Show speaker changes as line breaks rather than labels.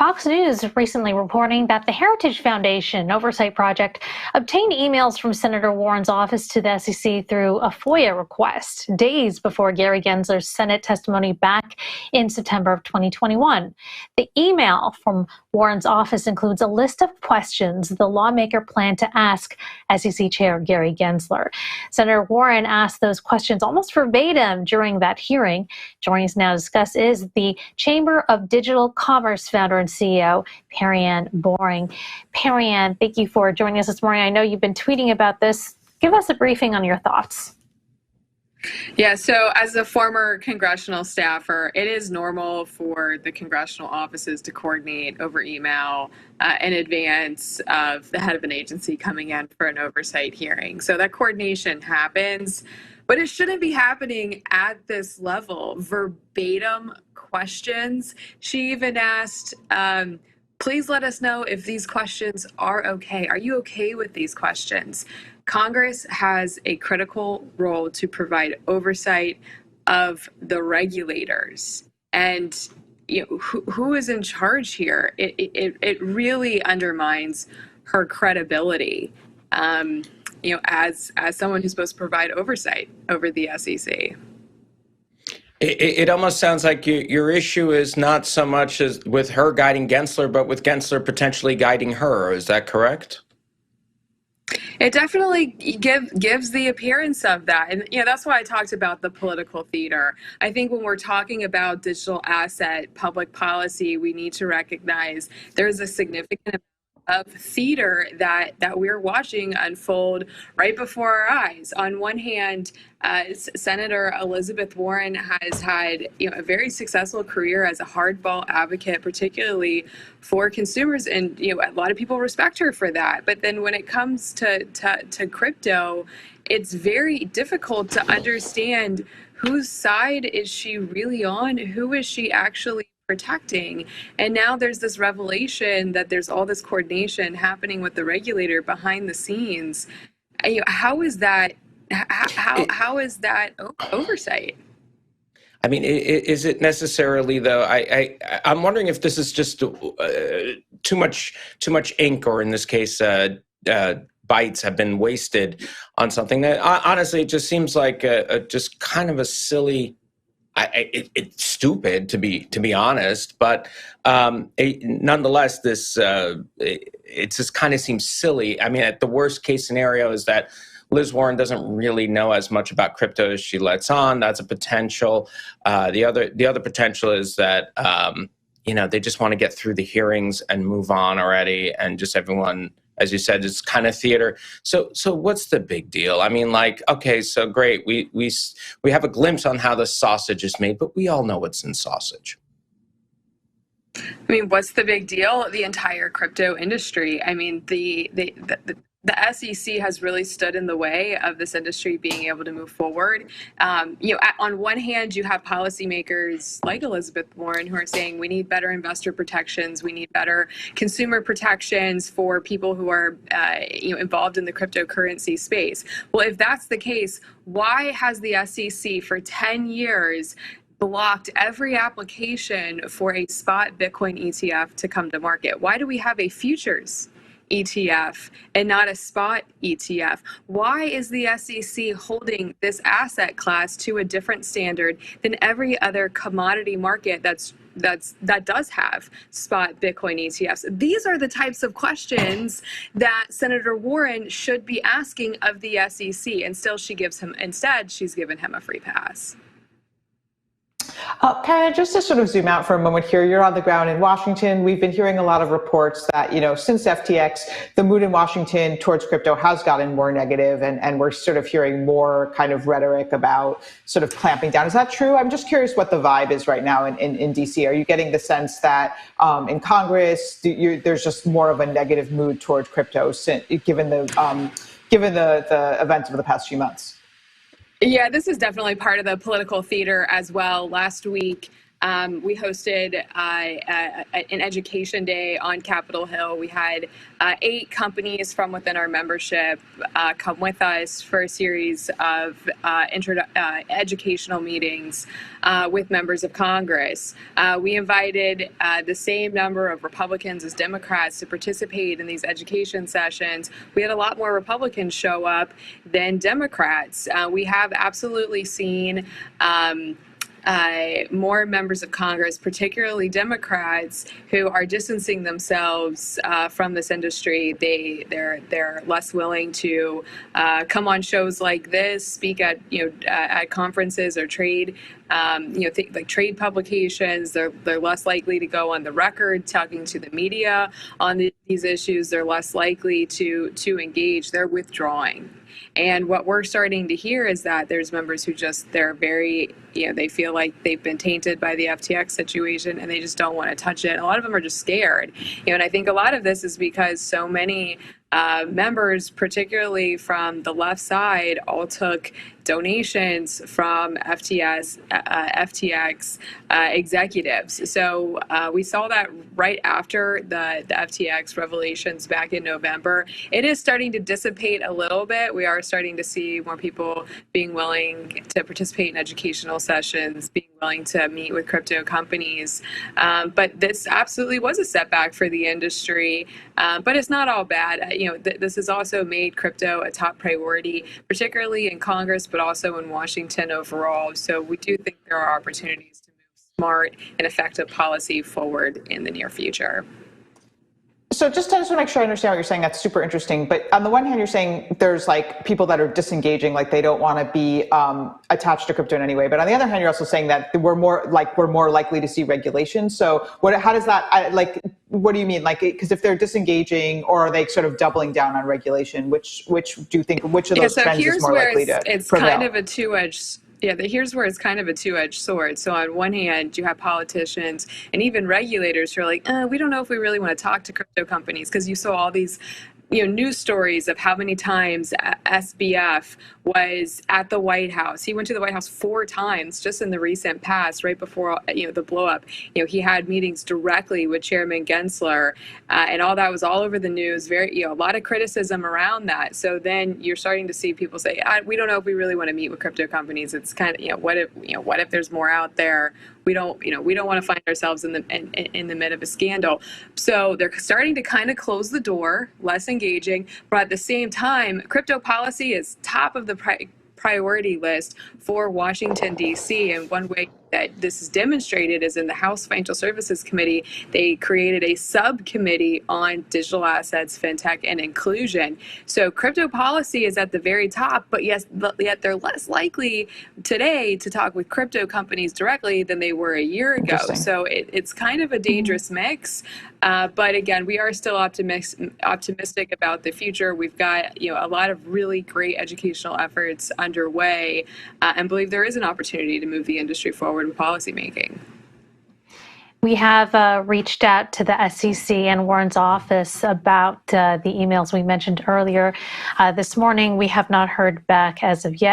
Fox News recently reporting that the Heritage Foundation Oversight Project obtained emails from Senator Warren's office to the SEC through a FOIA request, days before Gary Gensler's Senate testimony back in September of 2021. The email from Warren's office includes a list of questions the lawmaker planned to ask SEC Chair Gary Gensler. Senator Warren asked those questions almost verbatim during that hearing. Joining us now to discuss is the Chamber of Digital Commerce founder and CEO, Perianne Boring. Perianne, thank you for joining us this morning. I know you've been tweeting about this. Give us a briefing on your thoughts.
Yeah, so as a former congressional staffer, it is normal for the congressional offices to coordinate over email in advance of the head of an agency coming in for an oversight hearing. So that coordination happens, but it shouldn't be happening at this level. Verbatim questions. She even asked, please let us know if these questions are okay. Are you okay with these questions? Congress has a critical role to provide oversight of the regulators. And who is in charge here? It really undermines her credibility as someone who's supposed to provide oversight over the SEC.
It almost sounds like your issue is not so much as with her guiding Gensler, but with Gensler potentially guiding her. Is that correct?
It definitely gives the appearance of that. And that's why I talked about the political theater. I think when we're talking about digital asset public policy, we need to recognize there's a significant of theater that we're watching unfold right before our eyes. On one hand, Senator Elizabeth Warren has had a very successful career as a hardball advocate, particularly for consumers, and a lot of people respect her for that. But then when it comes to crypto, it's very difficult to understand whose side is she really on, who is she actually protecting. And now there's this revelation that there's all this coordination happening with the regulator behind the scenes. How is that oversight?
I mean, is it necessarily, though? I'm wondering if this is just too much ink, or in this case, bytes have been wasted on something that honestly it just seems like just kind of a silly. It's stupid to be honest, but nonetheless, it just kind of seems silly. I mean, at the worst case scenario is that Liz Warren doesn't really know as much about crypto as she lets on. That's a potential. The other potential is that they just want to get through the hearings and move on already, and just everyone, as you said, it's kind of theater. So what's the big deal? I mean, okay, so great. We have a glimpse on how the sausage is made, but we all know what's in sausage.
I mean, what's the big deal? The entire crypto industry. I mean, the SEC has really stood in the way of this industry being able to move forward. On one hand, you have policymakers like Elizabeth Warren who are saying we need better investor protections, we need better consumer protections for people who are involved in the cryptocurrency space. Well, if that's the case, why has the SEC for 10 years blocked every application for a spot Bitcoin ETF to come to market? Why do we have a futures ETF and not a spot ETF? Why is the SEC holding this asset class to a different standard than every other commodity market that does have spot Bitcoin ETFs? These are the types of questions that Senator Warren should be asking of the SEC, and instead she's given him a free pass.
Perianne, just to sort of zoom out for a moment here, you're on the ground in Washington. We've been hearing a lot of reports that, since FTX, the mood in Washington towards crypto has gotten more negative, and we're sort of hearing more kind of rhetoric about sort of clamping down. Is that true? I'm just curious what the vibe is right now in DC. Are you getting the sense that in Congress, there's just more of a negative mood towards crypto, given the events of the past few months?
Yeah, this is definitely part of the political theater as well. Last week, We hosted an education day on Capitol Hill. We had 8 companies from within our membership come with us for a series of educational meetings with members of Congress. We invited the same number of Republicans as Democrats to participate in these education sessions. We had a lot more Republicans show up than Democrats. We have absolutely seen more members of Congress, particularly Democrats, who are distancing themselves from this industry. They're less willing to come on shows like this, speak at at conferences or trade like trade publications. They're less likely to go on the record talking to the media on these issues. They're less likely to engage. They're withdrawing. And what we're starting to hear is that there's members who they're very, they feel like they've been tainted by the FTX situation and they just don't want to touch it. A lot of them are just scared. And I think a lot of this is because so many members, particularly from the left side, all took donations from FTX executives. So we saw that right after the FTX revelations back in November. It is starting to dissipate a little bit. We are starting to see more people being willing to participate in educational sessions, being willing to meet with crypto companies. But this absolutely was a setback for the industry. But it's not all bad. This has also made crypto a top priority, particularly in Congress, but also in Washington overall. So we do think there are opportunities to move smart and effective policy forward in the near future.
So just want to make sure I understand what you're saying. That's super interesting. But on the one hand, you're saying there's like people that are disengaging, like they don't want to be attached to crypto in any way. But on the other hand, you're also saying that we're more likely to see regulation. So how does that, what do you mean? Like, because if they're disengaging, or are they sort of doubling down on regulation? Which do you think, which of those trends is more likely to prevail?
Kind of a two-edged. Yeah, here's where it's kind of a two-edged sword. So on one hand, you have politicians and even regulators who are like, we don't know if we really want to talk to crypto companies, because you saw all these news stories of how many times SBF was at the White House. He went to the White House 4 times just in the recent past, right before the blow up. He had meetings directly with Chairman Gensler, and all that was all over the news. Very, a lot of criticism around that. So then you're starting to see people say, we don't know if we really want to meet with crypto companies. It's kind of, what if there's more out there? We don't want to find ourselves in the mid of a scandal. So they're starting to kind of close the door, less engaging, but at the same time, crypto policy is top of the priority list for Washington, D.C. And one way that this is demonstrated is in the House Financial Services Committee. They created a subcommittee on digital assets, fintech, and inclusion. So crypto policy is at the very top, but yet they're less likely today to talk with crypto companies directly than they were a year ago. So it's kind of a dangerous mix. But again, we are still optimistic about the future. We've got a lot of really great educational efforts underway, and believe there is an opportunity to move the industry forward with policymaking.
We have reached out to the SEC and Warren's office about the emails we mentioned earlier. This morning, we have not heard back as of yet.